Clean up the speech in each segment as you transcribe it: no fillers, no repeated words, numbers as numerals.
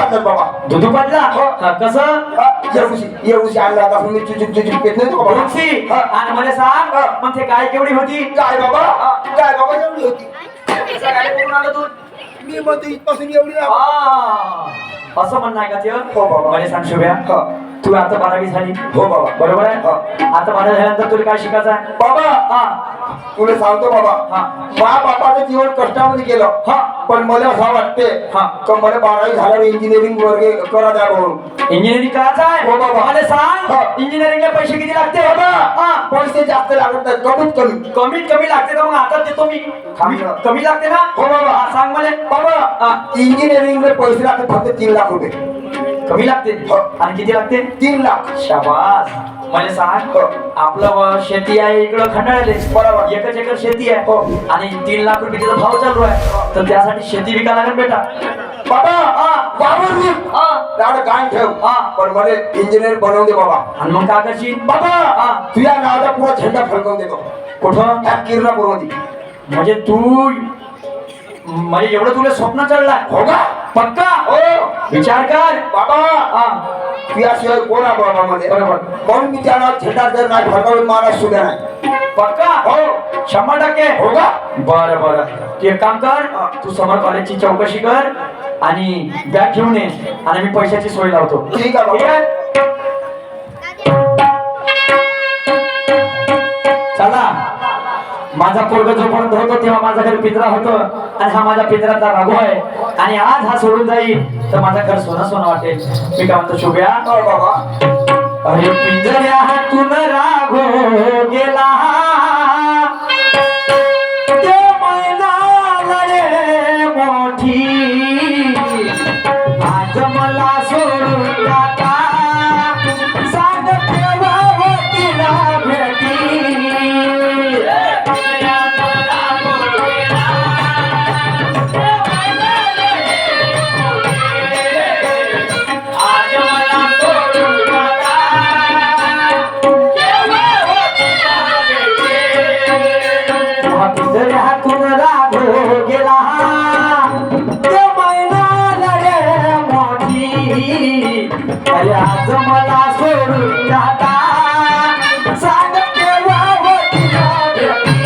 पाजलं बाबा. दुधू पाजला कसं येऊशी आणला आता मी चुचुक पेत नाही बाबा. तुळशी आणि मला सांग मग ते गाय केवढी होती काय बाबा काय बाबा एवढी होती. गाय करून आलं तू मी म्हणतो इथपासून एवढी नाही. असं म्हणणं आहे का ते हो बाबा. मला सांग शुभ्या तू आता 12वी झाली हो बाबा. बरोबर आहे आता 12 झाल्यानंतर तुला काय शिकायचं आहे बाबा तुला सांगतो बाबा मा बापाचं जीवन कष्टामध्ये गेलं पण मला असं वाटते का मला 12वी झाल्यावर इंजिनिअरिंग वर्ग करा द्या म्हणून. इंजिनिअरिंग करायचं आहे हो बाबा. मला सांग इंजिनिअरिंगला पैसे किती लागते बाबा पैसे जास्त लागत नाही कमीत कमी लागते तर मग आता देतो मी कमी लागते ना हो बाबा. सांग मला बाबा इंजिनिअरिंगला पैसे लागतात फक्त 3 लाख रुपये. कमी लागते आणि किती लागते 3 लाख. शाबास मला सांग आपलं शेती आहे इकडं खंडाळले बरोबर एकच एकर शेती आहे आणि 3 लाख रुपये तिचा भाव चालू आहे तर त्यासाठी शेती विकायला लागेल बेटा. बाबा बाबा काय ठेव पण मला इंजिनियर बनवून दे बाबा. आणि मग काय करशील बाबा तुझ्या नावाचा पुरा झेंडा फडकवून देतो कुठं ह्या किरणापूरमध्ये. म्हणजे तू म्हणजे एवढं तुला स्वप्न चढलाय हो का पक्का हो विचार कर बाबा तुझ्याशिवाय कोण आहे बाबा मध्ये बरोबर म्हणून मी त्या नावात झेंडा जर नाही फडकवून मला सुद्धा नाही. पक्का हो 100% हो का बरं तू एक काम कर तू समर कॉलेजची चौकशी कर आणि बॅग घेऊन ये आणि मी पैशाची सोय लावतो. ठीक आहे बाबा. चला माझा पोरगा जोपर्यंत होतो तेव्हा माझा घर पिंजरा होतो आणि हा माझा पिंजराचा राघू आहे आणि आज हा सोडून जाईल तर माझा घर सोनं सोनं वाटेल. मी काय म्हणतो शुभ्या बाबा अरे पिंजऱ्यातून राघू गेला ते मैदान रे मोठी आज मला सोडून जाता सांग केव्हा तिला भेटी. पिंजऱ्यातून राघू गेला ते मैदान रे मोठी अरे आज मला सोडून जाता सांग केव्हा तिला भेटी.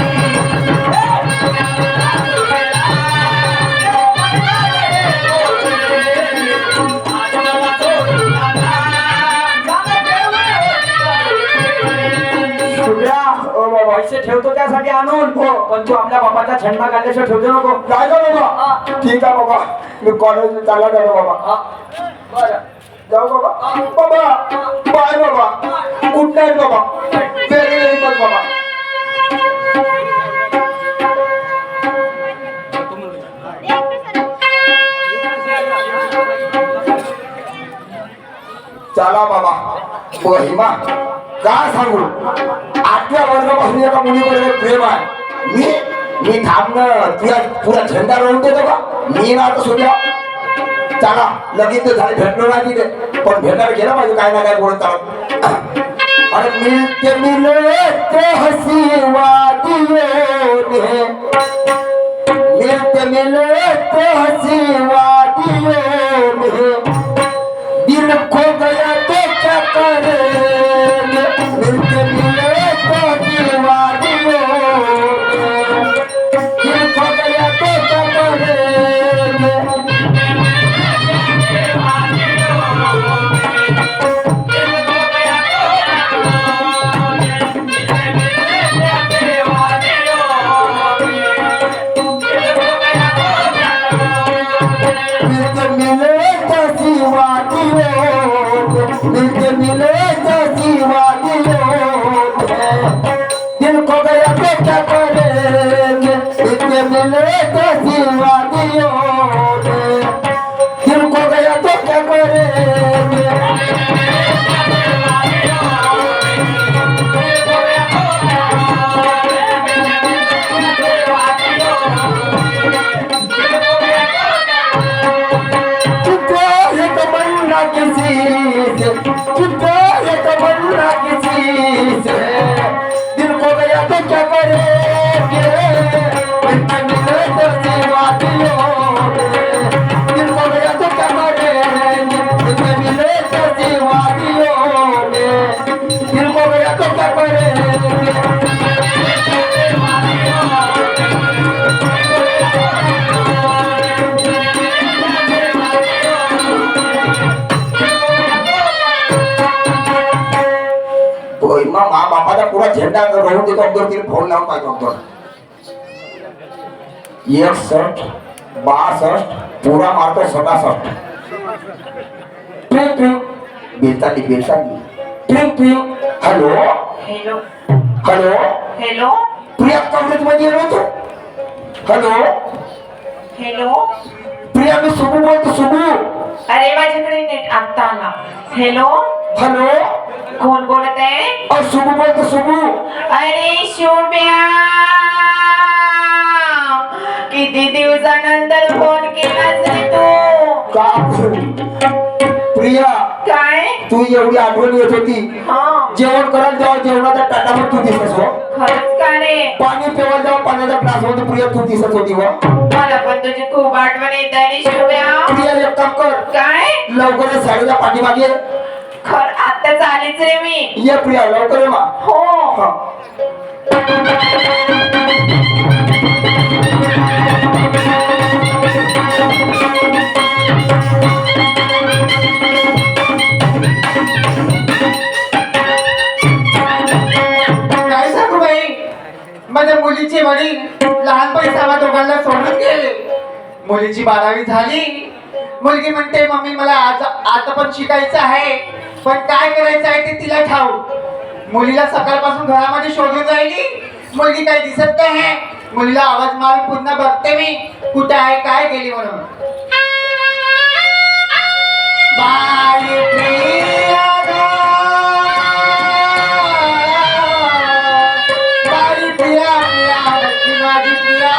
पैसे ठेवतो त्यासाठी आणून पण तू आपल्या बाबाचा झेंडा काढल्याशिवाय ठेवतो नको. काय का बाबा ठीक आहे बाबा मी कॉलेज चालला जातो बाबा. बरं जाऊ बाबा. बाबा बाय बाबा गुड नाईट बाबा. व्हेरी व्हेरी मच बाबा. चला बाबा महिमा काय सांगू 8व्या वर्गापासून एका मुलीबरोबर प्रेम आहे. मी थांबणं तुझ्या पुरा झेंडा रोवून देतो का मी ना आता सुद्धा. चला लगेच झाले भेटलो नाही तिथे पण भेटायला गेला पाहिजे काय ना काय बोलत चालत. अरे मिलते मिलते हसी वादियों में मिलते मिलते हसी वादियों में दिल खो गया तो क्या करेंगे. मिलते मिलते हसी वादियों में दिल खो गया तो क्या करेंगे. दिल को गया तो क्या करेंगे. इतने मिले तो वादियों में दिल को गया तो क्या करेंगे. किसी से तमन्ना किसी से दिल को गया तो क्या करेंगे. मिले तो वादियों में दिल को गया तो क्या करेंगे. हिमा मा बापाचा पुरा झेंडा राहून देतो अगोदर तिला फोन लावून पाहिजे अगोदर 61 62 पुरा मारतो 67 ट्रिंग ट्रिंग बेचाली hello hello hello hello Priya college मध्ये येलो तू हॅलो हॅलो प्रिया मी सुबू बोलतो सुबू अरे माझ्याकडे नेट आता आला हॅलो हॅलो कोण बोलत आहे सुबू बोलतो सुबू अरे शुभ्या किती दिवसानंतर फोन केलास रे तू का प्रिया काय तू एवढी आठवण येत होती हा जेवण करायला जेव्हा जेवणाच्या ताटावर तू दिसत हो खरंच का रे पाणी पिवायला जेव्हा पाण्याच्या ग्लास मध्ये प्रिया तू दिसत होती व मला पण तुझी खूप आठवण येत आहे रे शुभ्या प्रिया एक काम कर काय लवकर साडीच्या पाठीमागे खर आता चालेच रे मी ये प्रिया लवकर ये मा हो हा काय सांगू बाई माझ्या मुलीचे वडील लहानपणी आम्हा दोघांना सोडून गेले मुलीची 12वी झाली मुलगी म्हणते मम्मी मला आता पण शिकायचं आहे पण काय करायचं आहे ते तिला ठाऊक मुलीला सकाळपासून घरामध्ये शोधून राहिली मुलगी काही दिसत नाही मुलीला आवाज मारून पुन्हा बघते मी कुठे आहे काय गेली म्हणून बाई प्रिया बाई प्रिया प्रिया भक्ती माझी प्रिया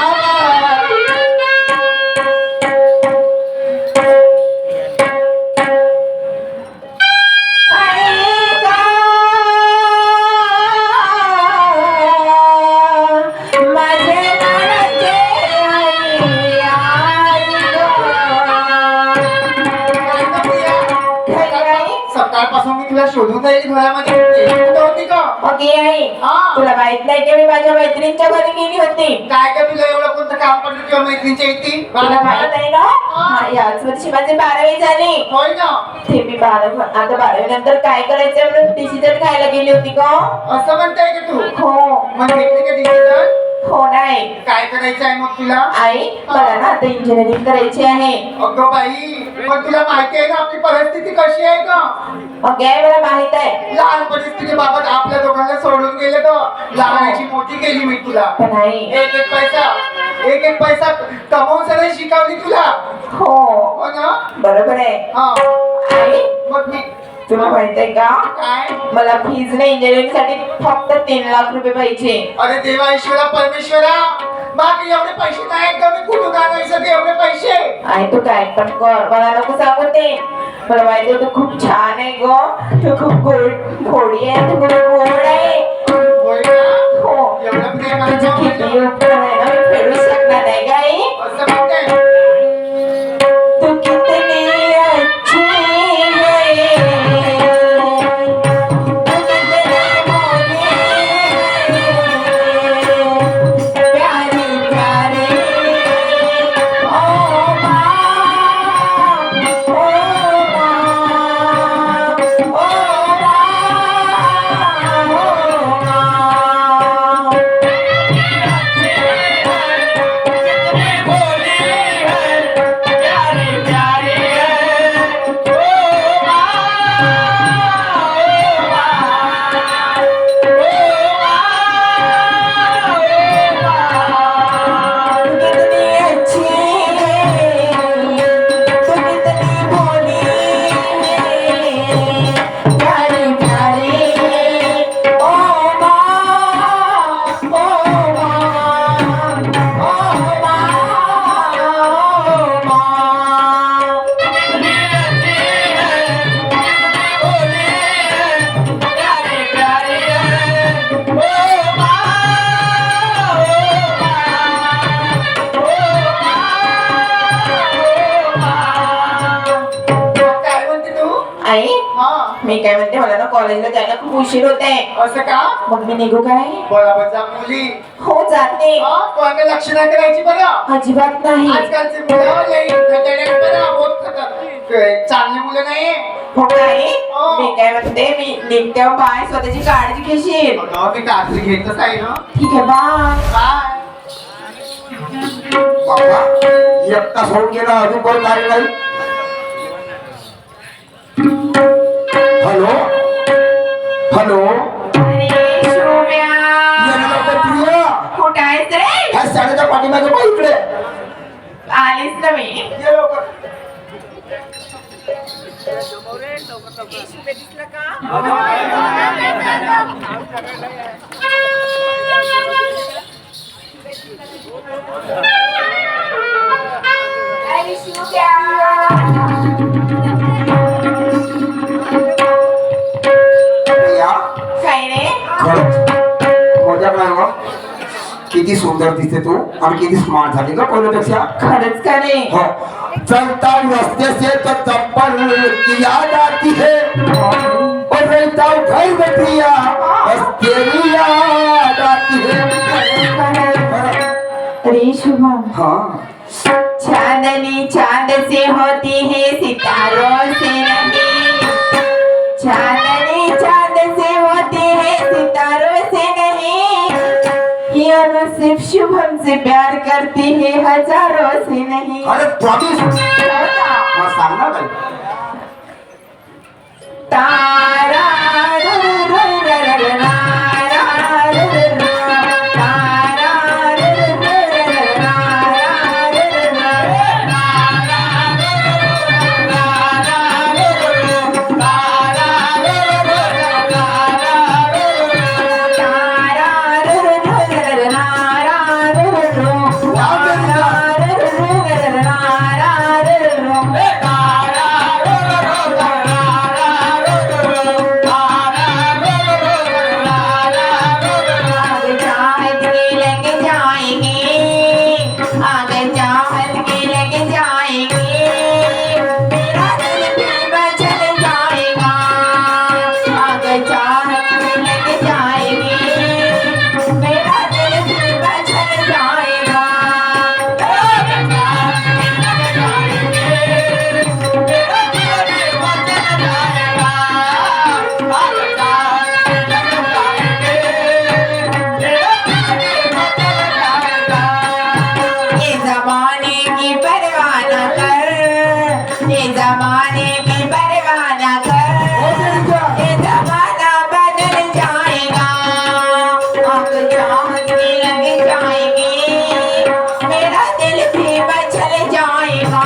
सकाळपासून मी तुला शोधून जाईल घरामध्ये कुठं होती का ओके आई हा. तुला माहित नाही की मी माझ्या मैत्रिणीच्या घरी गेली होती काय का तुला एवढं कोणतं काम पडलं किंवा मैत्रिणीच्या येते तुला माहित आहे ना हा, याच वर्षी माझी 12वी झाली होय ना ते मी 12 आता 12वी नंतर काय करायचं म्हणून डिसिजन घ्यायला गेली होती का असं म्हणताय का तू हो मग घेतली का डिसिजन हो नाही काय करायचं आहे मग तुला आई मला ना आता इंजिनिअरिंग करायची आहे अगं बाई पण तुला माहिती आहे ना आपली परिस्थिती कशी आहे का ओके आई मला माहित आहे लहानपणीच तुझे बाबा आपल्या दोघांना सोडून गेले तर लहानाची मोठी केली मी तुला पण आई एक एक पैसा कमवून सगळं शिकवली तुला हो हो ना बरोबर आहे हा आई मग मी तुला माहित आहे का काय मला फीज नाही इंजिनिअरिंग साठी फक्त 3 लाख रुपये पाहिजे अरे देवा ईश्वरा परमेश्वरा बाकी एवढे पैसे नाही का मी कुठून आणायचं ते एवढे पैसे आई तू काय पण कर मला नको सांगू ते मला माहिती आहे तू खूप छान आहे ग तू खूप गोडी आहे तू खूप गोड आहे होय ना हो एवढं प्रेम आहे तुझी ना किती उपकार आहे ना मी फेडू शकणार नाही का आई असं म्हणते तू कितनी अच्छी है तू कितनी मोटी है प्यारी प्यारी ओ माँ ओ मी काय म्हणते मला ना कॉलेजला जायला खूप उशीर होत आहे असं का मग मी निघू काय बरोबर जा मुली हो जाते तू आता लक्ष नाही करायची बरं अजिबात नाही आजकालचे मुलं लई धडधडे बरं, बहुत खतर चांगली मुलं नाही हो काय मी काय म्हणते मी निघते हो, बाय स्वतःची काळजी घेशील. अगं, मी काळजी घेतच आहे ना. ठीक आहे बाय. बाय. बाबा एकटा सोडून गेला अजून कोण काय नाही. हॅलो हॅलो अरे शुभ्या, येणं लवकर प्रिया. कुठं आहेस रे? ह्या शाळेच्या पाठीमागे बघ इकडे. आलीस ना मी. ये लवकर. अरे शुभ्या. प्रिया काय रे? खरंच मजा काय मग किती सुंदर दिसते तू आणि किती स्मार्ट झाली का पहिल्यापेक्षा. खरंच का रे? हो चलता रास्ते से तो चप्पल की याद आती है और रहता हूँ घर में प्रिया बस तेरी याद आती है. अरे शुभम, हाँ चांदनी चांद से होती है सितारों से नहीं. चांदनी चांद से होती है सितारों से नहीं. ये सिर्फ शुभम से प्यार करती है हजारों से नहीं. अरे प्रॉमिस हाँ सांग ना काही. तारा रू रू रू रू रू रा रा रू रू रू. तारा रू रू रू रू रू रा रा रू रू रू. तारा रू रू रू रू रू रा रा रू रू रू. तारा रू रू रू रू रू रा रा रू रू रू. आगे चाहत के लेके जाएंगे, आगे चाहत के लेके जाएंगे. मेरा दिल भी बचल जाएगा. आगे चाहत के लेके जाएंगे, मेरा दिल भी बचल जाएगा. ये जमाने की परवाह न कर, ये जमाने की परवाह न कर. ये जमाना बदल जाएगा. आग चाहत के लग जाएगी, मेरा दिल भी बचल जाएगा.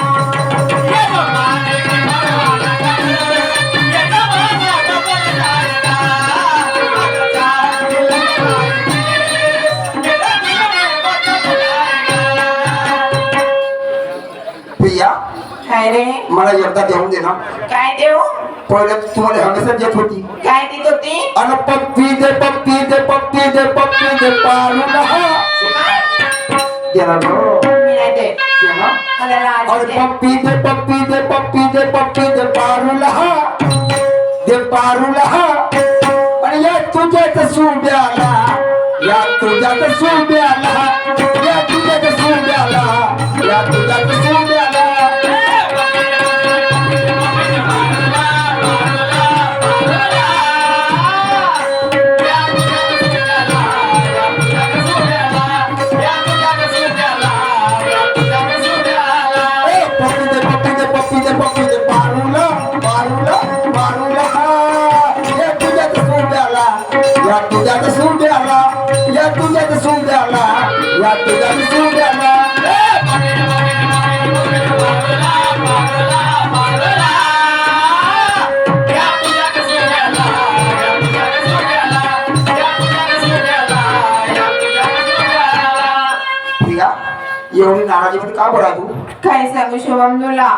प्रिया काय रे? मला एकदा देऊन दे ना. काय देऊ? पहिले तुम्हाला हमेशा देत होती काय देत होती? अन पप्पी दे पप्पी दे पप्पी दे पप्पी दे पारूला देना गो मी नाही देत. देना. मला लाज और वाटते. पप्पी दे पप्पी दे पप्पी दे पप्पी दे पारूला आणि या तुझ्याच सुब्याला या तुझ्याच सुब्याला या तुझ्याच सुब्याला या तुझ्याच सुब्याला. पप्पी दे पप्पी दे पप्पी दे पारूला या तुझ्याच सुब्याला या तुझ्याच सुब्याला या तुझ्याच सुब्याला या तुझ्याच सुब्याला. प्रिया एवढी नाराजीमध्ये का बरं आहे तू. काय सांगू शुभम तुला?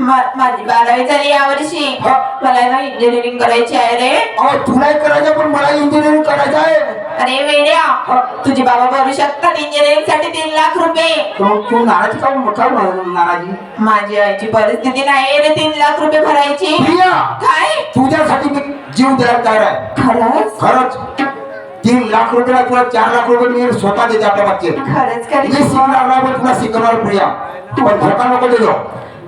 माझी 12वी झाली यावर्षी. हा. मला ना इंजिनिअरिंग करायची आहे रे. अहो तुलाही करायचं पण मला इंजिनिअरिंग करायचं आहे. अरे वेड्या, तुझे बाबा भरू शकतात इंजिनिअरिंग साठी 3 लाख रुपये. तू नाराज का नाराजी. माझी आईची परिस्थिती नाही रे 3 लाख रुपये भरायची. प्रिया काय? तुझ्यासाठी मी जीव द्यायला तयार आहे. खरंच? खरंच 3 लाख रुपयाला तुला 4 लाख रुपये मी स्वतः देते आपल्या बाबतीत. खरंच मी शिकणार नाही पण तुला शिकवणार प्रिया. पण धोका नको देतो.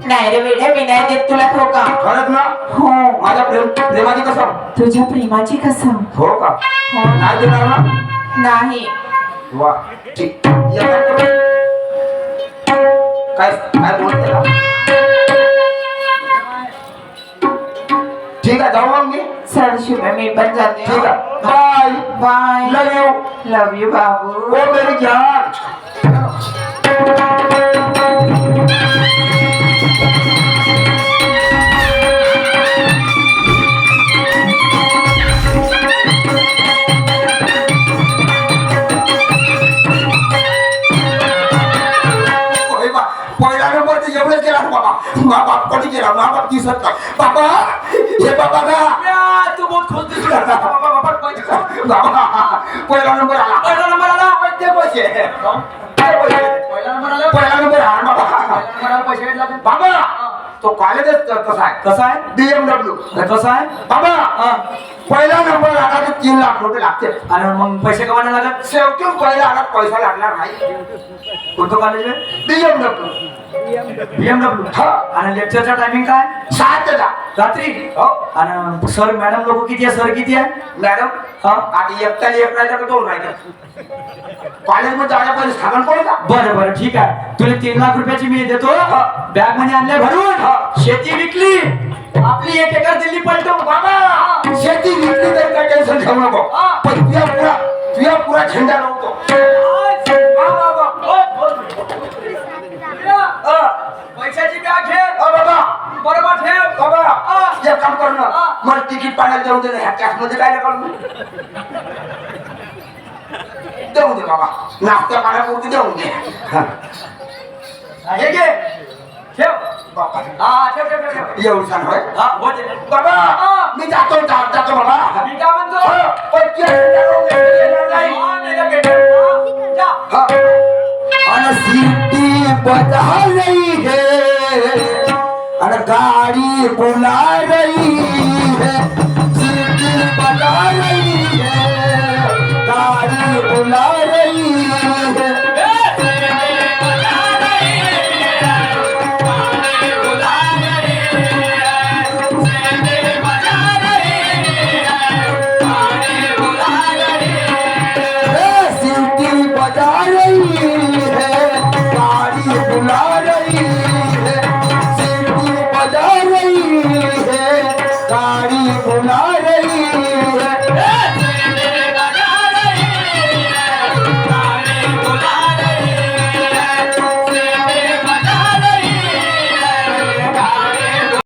नाही रे वेड्या मी नाही देत तुला धोका. खरंच ना हो. माझ्या प्रेमाची कसम. तुझ्या प्रेमाची कसम. हो का हो. नाही देणार ना. नाही. वा ठीक या काय काय बोलते का. ठीक आहे जाऊ मग मी. चल शुभे मी पण जाते. ठीक आहे bye bye. Love you. Love you बाबू. ओ मेरी जान. पहिला नंबर तर एवढं केला बाबा. बाप कधी केला बाप दिसत नाही बाबा. हे बाबा का तू बहुत खुश दिसू बाबा पहिला नंबर आला. पहिला नंबर आला. ते पैसे पहिला नंबर आला. पहिला नंबर आला बाबा. पहिला नंबर आला, पैसे भेटला ते. बाबा तो कॉलेजच कसा आहे. कसा आहे BMW. कसा आहे बाबा पहिला नंबर आला तर 3 लाख रुपये लागते. आणि मग पैसे कमायला लागत. शेवटून पहिला आला पैसा लागणार नाही. कोणतं कॉलेज आहे BMW. BMW. हा. आणि लेक्चरचा टायमिंग काय 7 ला. रात्री. हो आणि सर मॅडम लोक किती आहे सर किती आहे मॅडम हा आता एकट्याला एक राहायचं का 2 राहायचं. कॉलेजमध्ये जायला पहिले साधन पडेल का. बरं बरं ठीक आहे तुला 3 लाख रुपयाची मी देतो बॅग मध्ये आणले भरून शेती विकली आपली 1 एकर दिल्ली पलटव बाबा शेती विकली तर काय टेन्शन घेऊ नको. पण तुझ्या पुरा झेंडा नव्हतो. पैशाची बॅग ठेव बाबा बरोबर ठेव बाबा एक काम कर ना मला तिकीट पाण्याला देऊन दे ना. ह्या कॅश मध्ये काय करू देऊन दे बाबा. नाश्ता पाण्यापुरती देऊन दे. हे घे ठेव बाबा हा ठेव ठेव ठेव ठेव. एवढं छान होय. हा होते बाबा मी जातो बाबा. मी काय म्हणतो पण ते झेंडा लावून दे, येणार नाही. हा, नाही का भेटेल. जा. हाँ। और सीटी बजा रही है और गाड़ी बुला रही है. सीटी बजा रही